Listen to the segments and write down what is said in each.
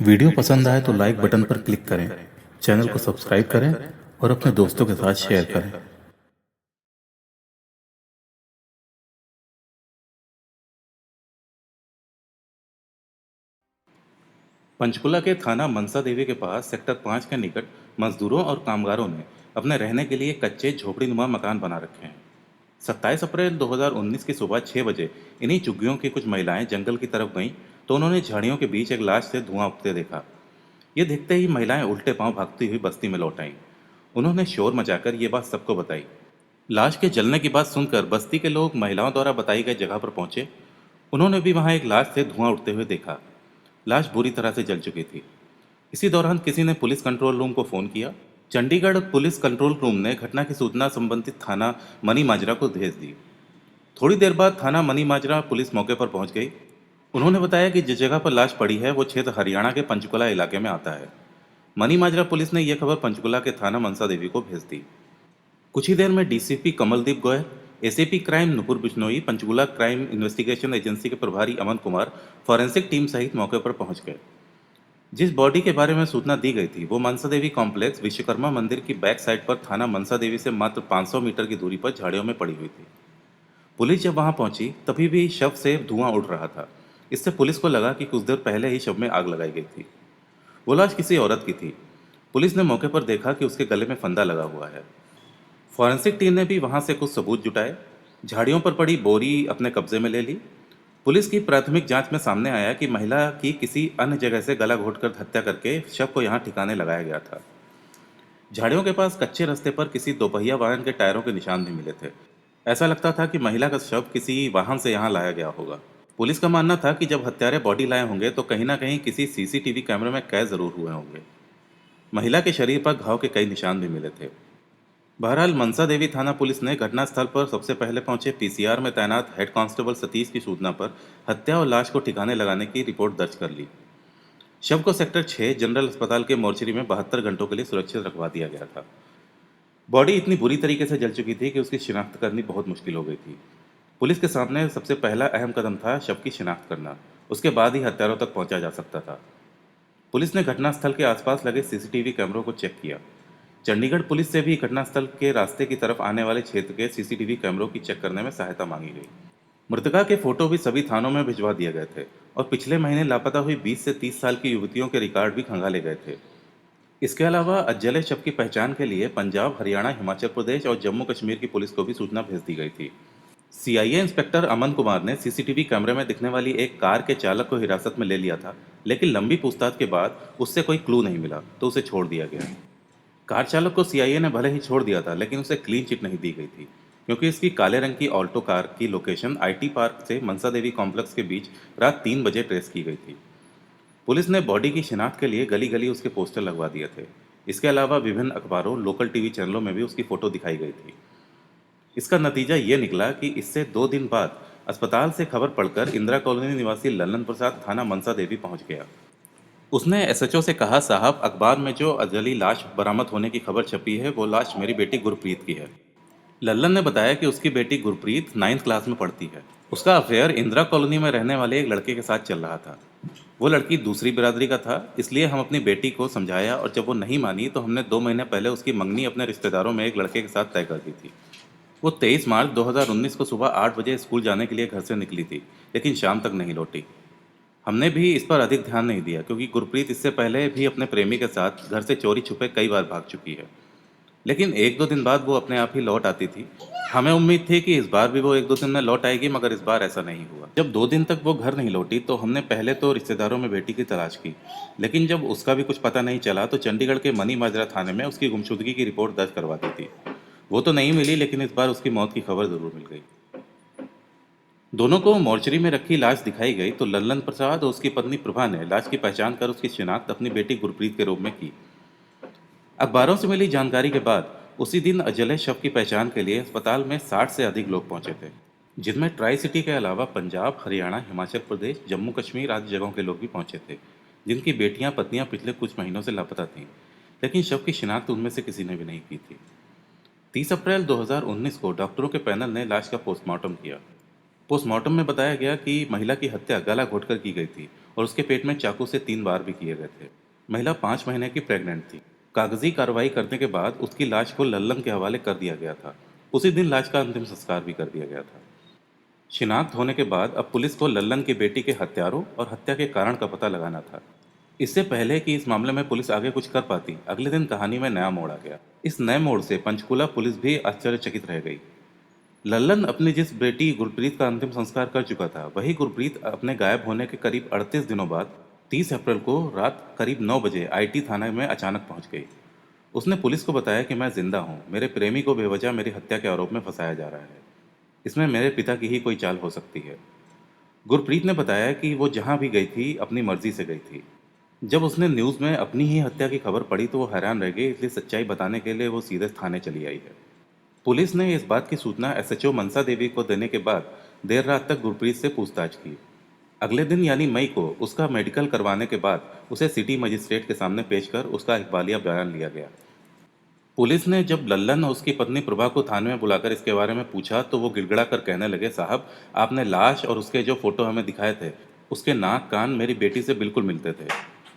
Video पसंद आए तो लाइक बटन पर क्लिक करें, चैनल को सब्सक्राइब करें और अपने दोस्तों के साथ शेयर करें। पंचकुला के थाना मनसा देवी के पास सेक्टर 5 के निकट मजदूरों और कामगारों ने अपने रहने के लिए कच्चे झोपड़ीनुमा मकान बना रखे हैं। 27 अप्रैल 2019 की सुबह 6 बजे इन्हीं झुग्गियों की कुछ महिलाएं जंगल की तरफ गईं तो उन्होंने झाड़ियों के बीच एक लाश से धुआं उठते देखा। ये देखते ही महिलाएं उल्टे पांव भागती हुई बस्ती में लौट आईं। उन्होंने शोर मचाकर ये बात सबको बताई। लाश के जलने की बात सुनकर बस्ती के लोग महिलाओं द्वारा बताई गई जगह पर पहुंचे। उन्होंने भी वहां एक लाश से धुआं उठते हुए देखा। लाश बुरी तरह से जल चुकी थी। इसी दौरान किसी ने पुलिस कंट्रोल रूम को फोन किया। चंडीगढ़ पुलिस कंट्रोल रूम ने घटना की सूचना संबंधित थाना मनी माजरा को भेज दी। थोड़ी देर बाद थाना मनी माजरा पुलिस मौके पर पहुंच गई। उन्होंने बताया कि जिस जगह पर लाश पड़ी है वो क्षेत्र हरियाणा के पंचकुला इलाके में आता है। मनी माजरा पुलिस ने यह खबर पंचकुला के थाना मनसा देवी को भेज दी। कुछ ही देर में DCP Kamaldeep Goyal, ACP crime Nupur Bishnoi, Panchkula crime investigation agency के प्रभारी अमन कुमार फॉरेंसिक टीम सहित मौके पर पहुंच गए। जिस बॉडी के बारे में सूचना दी गई थी वो मनसा देवी कॉम्प्लेक्स विश्वकर्मा मंदिर की बैक साइड पर थाना मनसा देवी से मात्र 500 मीटर की दूरी पर झाड़ियों में पड़ी हुई थी। पुलिस जब वहां पहुंची तभी भी शव से धुआं उड़ रहा था। इससे पुलिस को लगा कि कुछ देर पहले ही शव में आग लगाई गई थी। वो लाश किसी औरत की थी। पुलिस ने मौके पर देखा कि उसके गले में फंदा लगा हुआ है। फॉरेंसिक टीम ने भी वहां से कुछ सबूत जुटाए। झाड़ियों पर पड़ी बोरी अपने कब्जे में ले ली। पुलिस की प्राथमिक जांच में सामने आया कि महिला की किसी अन्य जगह से गला घोटकर हत्या करके शव को यहां ठिकाने लगाया गया था। झाड़ियों के पास कच्चे रास्ते पर किसी दोपहिया वाहन के टायरों के निशान भी मिले थे। ऐसा लगता था कि महिला का शव किसी वाहन से यहां लाया गया होगा। पुलिस का मानना था कि जब हत्यारे बॉडी लाए होंगे तो कहीं ना कहीं किसी सीसीटीवी कैमरे में कैद जरूर हुए होंगे। महिला के शरीर पर घाव के कई निशान भी मिले थे। बहरहाल मनसा देवी थाना पुलिस ने घटनास्थल पर सबसे पहले पहुंचे पीसीआर में तैनात हेड कांस्टेबल सतीश की सूचना पर हत्या और लाश को ठिकाने लगाने की रिपोर्ट दर्ज कर ली। शव को सेक्टर 6 जनरल अस्पताल के मोर्चरी में 72 घंटों के लिए सुरक्षित रखवा दिया गया था। बॉडी इतनी बुरी तरीके से जल चुकी थी कि उसकी शिनाख्त करनी बहुत मुश्किल हो गई थी। पुलिस के सामने सबसे पहला अहम कदम था शव की शिनाख्त करना। उसके बाद ही हत्यारों तक पहुंचा जा सकता था। पुलिस ने घटनास्थल के आसपास लगे सीसीटीवी कैमरों को चेक किया। चंडीगढ़ पुलिस से भी घटनास्थल के रास्ते की तरफ आने वाले क्षेत्र के सीसीटीवी कैमरों की चेक करने में सहायता मांगी गई। मृतका के फोटो भी सभी थानों में भिजवा दिए गए थे और पिछले महीने लापता हुई 20 से 30 साल की युवतियों के रिकॉर्ड भी खंगाले गए थे। इसके अलावा अज्जले शव की पहचान के लिए पंजाब, हरियाणा, हिमाचल प्रदेश और जम्मू कश्मीर की पुलिस को भी सूचना भेज दी गई थी। सीआईए इंस्पेक्टर अमन कुमार ने सीसीटीवी कैमरे में दिखने वाली एक कार के चालक को हिरासत में ले लिया था, लेकिन लंबी पूछताछ के बाद उससे कोई क्लू नहीं मिला तो उसे छोड़ दिया गया। कार चालक को सीआईए ने भले ही छोड़ दिया था, लेकिन उसे क्लीन चिट नहीं दी गई थी क्योंकि इसकी काले रंग की ऑल्टो कार की लोकेशन आईटी पार्क से मनसा देवी कॉम्प्लेक्स के बीच रात 3 बजे ट्रेस की गई थी। पुलिस ने बॉडी की शिनाख्त के लिए गली गली उसके पोस्टर लगवा दिए थे। इसके अलावा विभिन्न अखबारों, लोकल टीवी चैनलों में भी उसकी फोटो दिखाई गई थी। इसका नतीजा ये निकला कि इससे 2 दिन बाद अस्पताल से खबर पड़कर इंदिरा कॉलोनी निवासी लल्लन प्रसाद थाना मनसा देवी पहुंच गया। उसने एसएचओ से कहा, साहब, अखबार में जो अजली लाश बरामद होने की खबर छपी है वो लाश मेरी बेटी गुरप्रीत की है। लल्लन ने बताया कि उसकी बेटी गुरप्रीत 9th क्लास में पढ़ती है। उसका अफेयर इंदिरा कॉलोनी में रहने वाले एक लड़के के साथ चल रहा था। वो लड़की दूसरी बिरादरी का था, इसलिए हम अपनी बेटी को समझाया और जब वो नहीं मानी तो हमने 2 महीने पहले उसकी मंगनी अपने रिश्तेदारों में एक लड़के के साथ तय कर दी थी। वो 23 मार्च 2019 को सुबह 8 बजे स्कूल जाने के लिए घर से निकली थी, लेकिन शाम तक नहीं लौटी। हमने भी इस पर अधिक ध्यान नहीं दिया क्योंकि गुरप्रीत इससे पहले भी अपने प्रेमी के साथ घर से चोरी छुपे कई बार भाग चुकी है, लेकिन 1-2 दिन बाद वो अपने आप ही लौट आती थी। हमें उम्मीद थी कि इस बार भी वो 1-2 दिन में लौट आएगी, मगर इस बार ऐसा नहीं हुआ। जब 2 दिन तक वो घर नहीं लौटी तो हमने पहले तो रिश्तेदारों में बेटी की तलाश की, लेकिन जब उसका भी कुछ पता नहीं चला तो चंडीगढ़ के मनी माजरा थाने में उसकी गुमशुदगी की रिपोर्ट दर्ज करवा दी थी। वो तो नहीं मिली, लेकिन इस बार उसकी मौत की खबर जरूर मिल गई। दोनों को मोर्चरी में रखी लाश दिखाई गई तो लल्लन प्रसाद और उसकी पत्नी प्रभा ने लाश की पहचान कर उसकी शिनाख्त अपनी बेटी गुरप्रीत के रूप में की। अखबारों से मिली जानकारी के बाद उसी दिन अजले शव की पहचान के लिए अस्पताल में 60 से अधिक लोग पहुंचे थे, जिनमें ट्राई सिटी के अलावा पंजाब, हरियाणा, हिमाचल प्रदेश, जम्मू कश्मीर आदि जगहों के लोग भी पहुंचे थे, जिनकी बेटियां पत्नियां पिछले कुछ महीनों से लापता थीं, लेकिन शव की शिनाख्त उनमें से किसी ने भी नहीं की थी। 30 अप्रैल 2019 को डॉक्टरों के पैनल ने लाश का पोस्टमार्टम किया। पोस्टमार्टम में बताया गया कि महिला की हत्या गला घोटकर की गई थी और उसके पेट में चाकू से 3 बार भी किए गए थे। महिला 5 महीने की प्रेग्नेंट थी। कागजी कार्रवाई करने के बाद उसकी लाश को लल्लन के हवाले कर दिया गया था। उसी दिन लाश का अंतिम संस्कार भी कर दिया गया था। शिनाख्त होने के बाद अब पुलिस को लल्लन की बेटी के हत्यारों और हत्या के कारण का पता लगाना था। इससे पहले कि इस मामले में पुलिस आगे कुछ कर पाती, अगले दिन कहानी में नया मोड़ आ गया। इस नए मोड़ से पंचकुला पुलिस भी आश्चर्यचकित रह गई। लल्लन अपनी जिस बेटी गुरप्रीत का अंतिम संस्कार कर चुका था, वही गुरप्रीत अपने गायब होने के करीब 38 दिनों बाद 30 अप्रैल को रात करीब 9 बजे आईटी थाने में अचानक पहुंच गई। उसने पुलिस को बताया कि मैं जिंदा हूं, मेरे प्रेमी को बेवजह मेरी हत्या के आरोप में फंसाया जा रहा है। इसमें मेरे पिता की ही कोई चाल हो सकती है। गुरप्रीत ने बताया कि वो जहां भी गई थी अपनी मर्जी से गई थी। जब उसने न्यूज़ में अपनी ही हत्या की खबर पढ़ी तो वो हैरान रह गई, इसलिए सच्चाई बताने के लिए वो सीधे थाने चली आई है। पुलिस ने इस बात की सूचना एसएचओ मनसा देवी को देने के बाद देर रात तक गुरप्रीत से पूछताछ की। अगले दिन यानी मई को उसका मेडिकल करवाने के बाद उसे सिटी मजिस्ट्रेट के सामने पेश कर उसका इकबालिया बयान लिया गया। पुलिस ने जब लल्लन और उसकी पत्नी प्रभा को थाने में बुलाकर इसके बारे में पूछा तो वो गिड़गिड़ा कर कहने लगे, साहब आपने लाश और उसके जो फोटो हमें दिखाए थे, उसके नाक कान मेरी बेटी से बिल्कुल मिलते थे,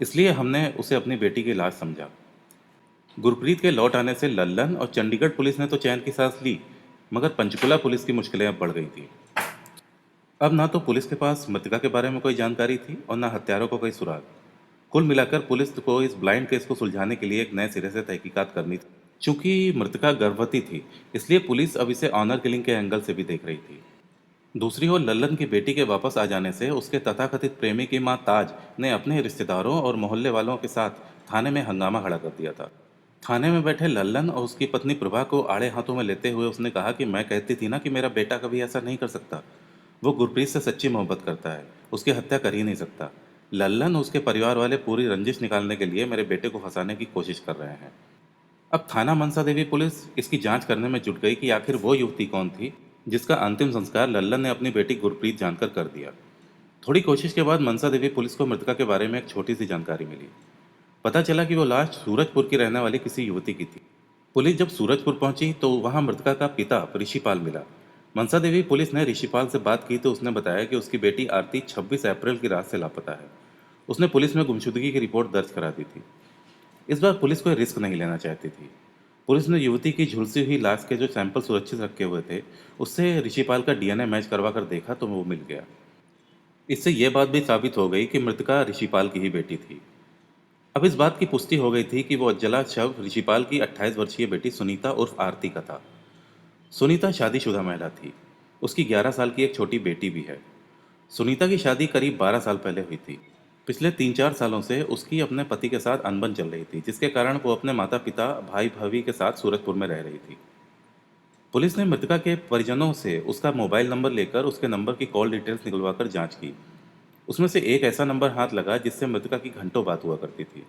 इसलिए हमने उसे अपनी बेटी की लाश समझा। गुरप्रीत के लौट आने से लल्लन और चंडीगढ़ पुलिस ने तो चैन की सांस ली, मगर पंचकुला पुलिस की मुश्किलें अब बढ़ गई थी। अब ना तो पुलिस के पास मृतका के बारे में कोई जानकारी थी और ना हत्यारों को कोई सुराग। कुल मिलाकर पुलिस को इस ब्लाइंड केस को सुलझाने के लिए एक नए सिरे से तहकीकात करनी थी। चूंकि मृतका गर्भवती थी, इसलिए पुलिस अब इसे ऑनर किलिंग के एंगल से भी देख रही थी। दूसरी ओर लल्लन की बेटी के वापस आ जाने से उसके तथाकथित प्रेमी की मां ताज ने अपने रिश्तेदारों और मोहल्ले वालों के साथ थाने में हंगामा खड़ा कर दिया था। थाने में बैठे लल्लन और उसकी पत्नी प्रभा को आड़े हाथों में लेते हुए उसने कहा कि मैं कहती थी ना कि मेरा बेटा कभी ऐसा नहीं कर सकता। वो गुरप्रीत से सच्ची मोहब्बत करता है, उसकी हत्या कर ही नहीं सकता। लल्लन और उसके परिवार वाले पूरी रंजिश निकालने के लिए मेरे बेटे को फंसाने की कोशिश कर रहे हैं। अब थाना मनसा देवी पुलिस इसकी जांच करने में जुट गई कि आखिर वो युवती कौन थी जिसका अंतिम संस्कार लल्लन ने अपनी बेटी गुरप्रीत जानकर कर दिया। थोड़ी कोशिश के बाद मनसा देवी पुलिस को मृतका के बारे में एक छोटी सी जानकारी मिली। पता चला कि वो लाश सूरजपुर की रहने वाली किसी युवती की थी। पुलिस जब सूरजपुर पहुंची तो वहां मृतका का पिता ऋषिपाल मिला। मनसा देवी पुलिस ने ऋषिपाल से बात की तो उसने बताया कि उसकी बेटी आरती 26 अप्रैल की रात से लापता है। उसने पुलिस में गुमशुदगी की रिपोर्ट दर्ज करा दी थी। इस बार पुलिस कोई रिस्क नहीं लेना चाहती थी। पुलिस ने युवती की झुलसी हुई लाश के जो सैंपल सुरक्षित रखे हुए थे, उससे ऋषिपाल का डीएनए मैच करवा कर देखा तो वो मिल गया। इससे यह बात भी साबित हो गई कि मृतका ऋषिपाल की ही बेटी थी। अब इस बात की पुष्टि हो गई थी कि वो अज्जला शव ऋषिपाल की 28 वर्षीय बेटी सुनीता उर्फ आरती का था। सुनीता शादीशुदा महिला थी। उसकी 11 साल की एक छोटी बेटी भी है। सुनीता की शादी करीब 12 साल पहले हुई थी। पिछले 3-4 सालों से उसकी अपने पति के साथ अनबन चल रही थी, जिसके कारण वो अपने माता पिता भाई भाभी के साथ सूरजपुर में रह रही थी। पुलिस ने मृतका के परिजनों से उसका मोबाइल नंबर लेकर उसके नंबर की कॉल डिटेल्स निकलवाकर जांच की। उसमें से एक ऐसा नंबर हाथ लगा जिससे मृतका की घंटों बात हुआ करती थी।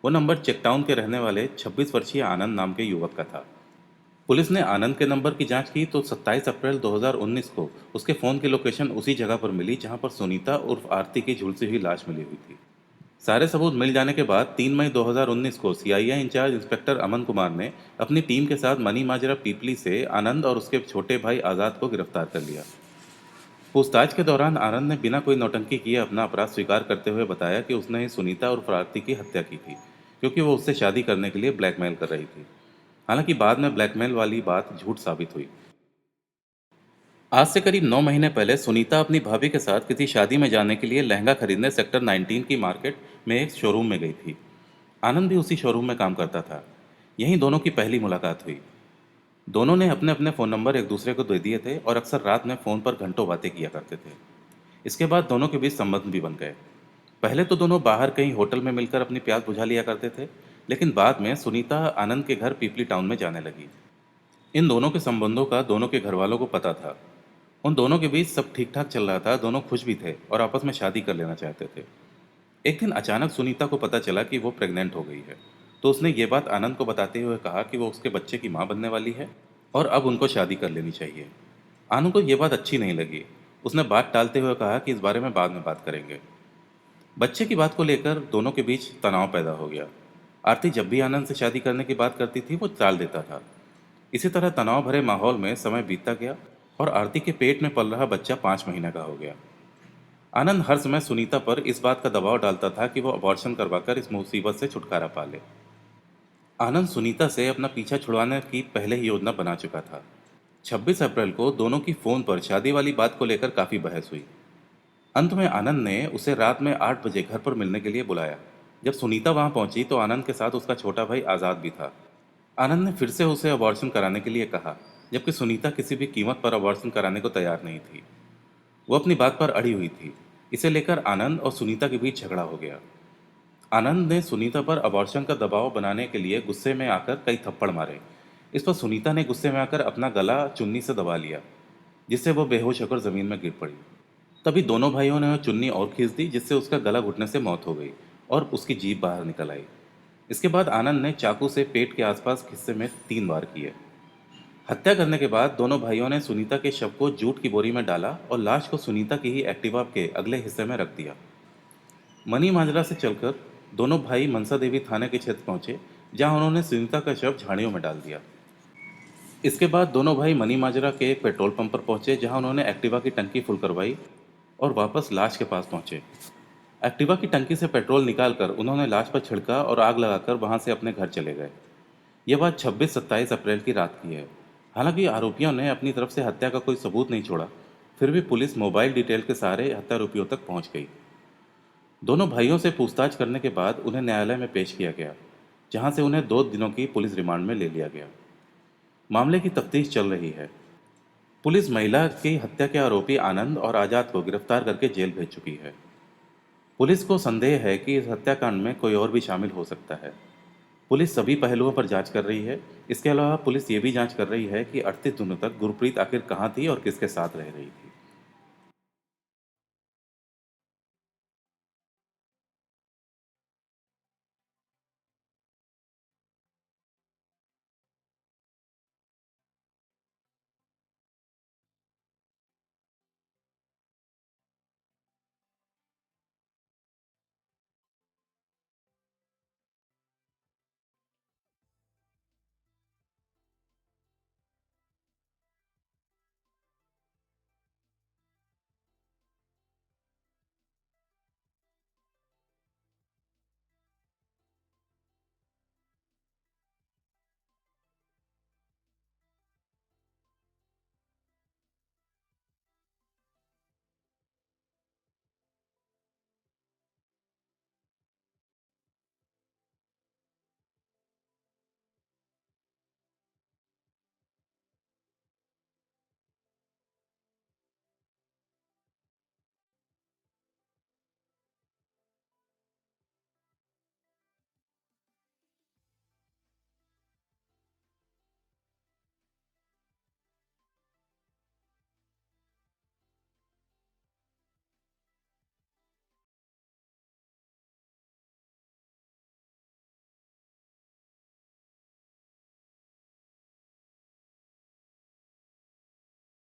वो नंबर चेकटाउन के रहने वाले 26 वर्षीय आनंद नाम के युवक का था। पुलिस ने आनंद के नंबर की जांच की तो 27 अप्रैल 2019 को उसके फ़ोन की लोकेशन उसी जगह पर मिली जहां पर सुनीता उर्फ आरती की झुलसी हुई लाश मिली हुई थी। सारे सबूत मिल जाने के बाद 3 मई 2019 को CIA in charge inspector Aman Kumar ने अपनी टीम के साथ मनी माजरा पीपली से आनंद और उसके छोटे भाई आज़ाद को गिरफ्तार कर लिया। पूछताछ के दौरान आनंद ने बिना कोई नौटंकी किए अपना अपराध स्वीकार करते हुए बताया कि उसने ही सुनीता और आरती की हत्या की थी, क्योंकि वो उससे शादी करने के लिए ब्लैकमेल कर रही थी। हालांकि बाद में ब्लैकमेल वाली बात झूठ साबित हुई। आज से करीब 9 महीने पहले सुनीता अपनी भाभी के साथ किसी शादी में जाने के लिए लहंगा खरीदने सेक्टर 19 की मार्केट में एक शोरूम में गई थी। आनंद भी उसी शोरूम में काम करता था। यहीं दोनों की पहली मुलाकात हुई। दोनों ने अपने अपने फ़ोन नंबर एक दूसरे को दे दिए थे और अक्सर रात में फ़ोन पर घंटों बातें किया करते थे। इसके बाद दोनों के बीच संबंध भी बन गए। पहले तो दोनों बाहर कहीं होटल में मिलकर अपनी प्यास बुझा लिया करते थे, लेकिन बाद में सुनीता आनंद के घर पीपली टाउन में जाने लगी। इन दोनों के संबंधों का दोनों के घर वालों को पता था। उन दोनों के बीच सब ठीक ठाक चल रहा था, दोनों खुश भी थे और आपस में शादी कर लेना चाहते थे। एक दिन अचानक सुनीता को पता चला कि वो प्रेग्नेंट हो गई है, तो उसने ये बात आनंद को बताते हुए कहा कि वो उसके बच्चे की माँ बनने वाली है और अब उनको शादी कर लेनी चाहिए। आनंद को ये बात अच्छी नहीं लगी। उसने बात टालते हुए कहा कि इस बारे में बाद में बात करेंगे। बच्चे की बात को लेकर दोनों के बीच तनाव पैदा हो गया। आरती जब भी आनंद से शादी करने की बात करती थी वो टाल देता था। इसी तरह तनाव भरे माहौल में समय बीतता गया और आरती के पेट में पल रहा बच्चा 5 महीने का हो गया। आनंद हर समय सुनीता पर इस बात का दबाव डालता था कि वो अबॉर्शन करवाकर इस मुसीबत से छुटकारा पा ले। आनंद सुनीता से अपना पीछा छुड़वाने की पहले ही योजना बना चुका था। 26 अप्रैल को दोनों की फोन पर शादी वाली बात को लेकर काफी बहस हुई। अंत में आनंद ने उसे रात में 8 बजे घर पर मिलने के लिए बुलाया। जब सुनीता वहां पहुंची तो आनंद के साथ उसका छोटा भाई आजाद भी था। आनंद ने फिर से उसे अबॉर्शन कराने के लिए कहा, जबकि सुनीता किसी भी कीमत पर अबॉर्शन कराने को तैयार नहीं थी। वो अपनी बात पर अड़ी हुई थी। इसे लेकर आनंद और सुनीता के बीच झगड़ा हो गया। आनंद ने सुनीता पर अबॉर्शन का दबाव बनाने के लिए गुस्से में आकर कई थप्पड़ मारे। इस पर सुनीता ने गुस्से में आकर अपना गला चुन्नी से दबा लिया, जिससे वो बेहोश होकर जमीन में गिर पड़ी। तभी दोनों भाइयों ने चुन्नी और खींच दी, जिससे उसका गला घुटने से मौत हो गई और उसकी जीभ बाहर निकल आई। इसके बाद आनंद ने चाकू से पेट के आसपास हिस्से में 3 बार किए। हत्या करने के बाद दोनों भाइयों ने सुनीता के शव को जूट की बोरी में डाला और लाश को सुनीता की ही एक्टिवा के अगले हिस्से में रख दिया। मनी माजरा से चलकर दोनों भाई मनसा देवी थाने के क्षेत्र पहुंचे, जहां उन्होंने सुनीता का शव झाड़ियों में डाल दिया। इसके बाद दोनों भाई मनी माजरा के एक पेट्रोल पंप पर पहुंचे, जहां उन्होंने एक्टिवा की टंकी फुल करवाई और वापस लाश के पास पहुंचे। एक्टिवा की टंकी से पेट्रोल निकालकर उन्होंने लाश पर छिड़का और आग लगाकर वहां से अपने घर चले गए। यह बात 26-27 अप्रैल की रात की है। हालांकि आरोपियों ने अपनी तरफ से हत्या का कोई सबूत नहीं छोड़ा, फिर भी पुलिस मोबाइल डिटेल के सहारे हत्यारोपियों तक पहुंच गई। दोनों भाइयों से पूछताछ करने के बाद उन्हें न्यायालय में पेश किया गया, जहां से उन्हें 2 दिनों की पुलिस रिमांड में ले लिया गया। मामले की तफ्तीश चल रही है। पुलिस महिला की हत्या के आरोपी आनंद और आजाद को गिरफ्तार करके जेल भेज चुकी है। पुलिस को संदेह है कि इस हत्याकांड में कोई और भी शामिल हो सकता है। पुलिस सभी पहलुओं पर जांच कर रही है। इसके अलावा पुलिस ये भी जांच कर रही है कि 38 दिनों तक गुरप्रीत आखिर कहाँ थी और किसके साथ रह रही थी।